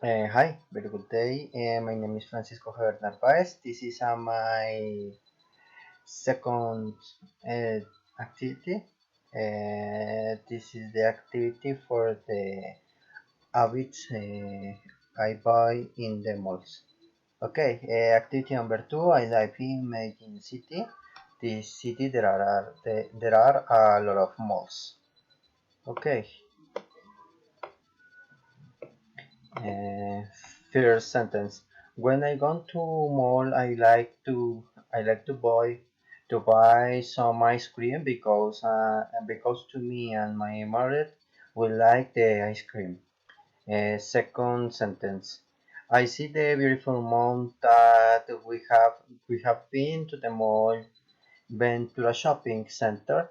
Hi, very good day. My name is Francisco Javier Narvaez. This is my second uh, activity. This is the activity for the habits I buy in the malls. Okay, activity number two. I live in Medellin City. This city there are a lot of malls. Okay, Uh, first sentence. When I go to mall, I like to buy some ice cream because to me and my mother we like the ice cream. Second sentence. I see the beautiful mall that we have been to the mall, been to a shopping center.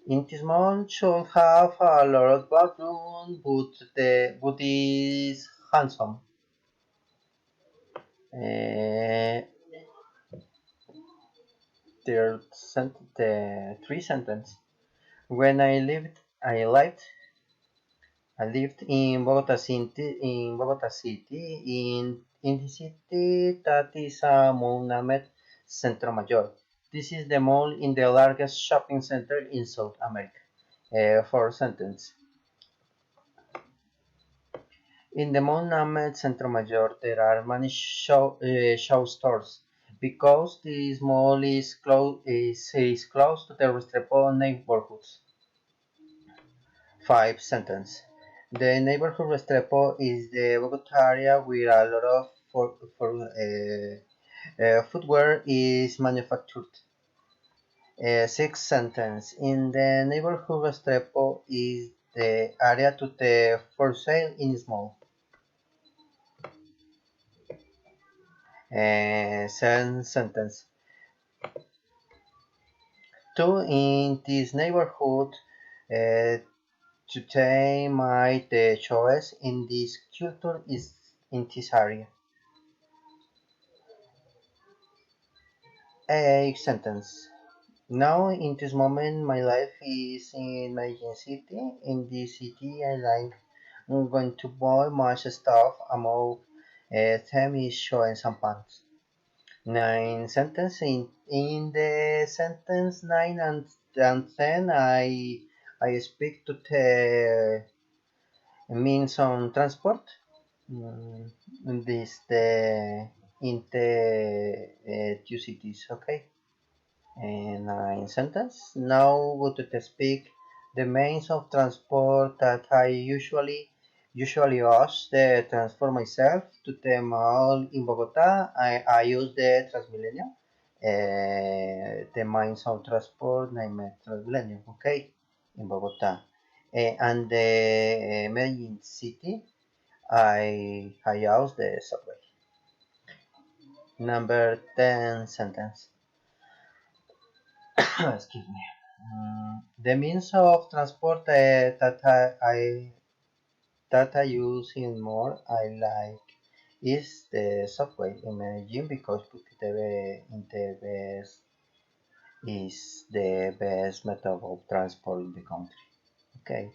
In this mall should have a lot of bathroom, but is handsome. Uh, the three sentence. When I lived in Bogota City. In the city that is a mall named Centro Mayor. This is the mall in the largest shopping center in South America. Fourth sentence. In the mall named Centro Mayor, there are many show stores because this mall is close to the Restrepo neighborhoods. Five sentence. The neighborhood Restrepo is the Bogota area where a lot of footwear is manufactured. Sixth sentence. In the neighborhood Restrepo is the area to the for sale in small. Seventh sentence. Two in this neighborhood uh, today my the choice in this culture is in this area. Eighth sentence. Now in this moment my life is in Medellin City. In this city I'm going to buy much stuff among them is showing some pants. Nine sentence in the sentence nine and ten I speak to the means on transport. Mm, this the in the two cities, okay. And nine sentence. Now go to speak the means of transport that I usually use the transport myself to the mall in Bogota. I use the Transmilenio. The means of transport named Transmilenio, okay, in Bogota. And the Medellin city, I use the subway. Number 10 sentence. Excuse me. The means of transport that I use in more I like is the subway in Medellin because is the best method of transport in the country. Okay.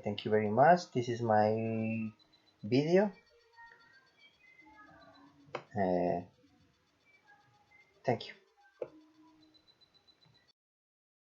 Thank you very much. This is my video. Uh, Thank you.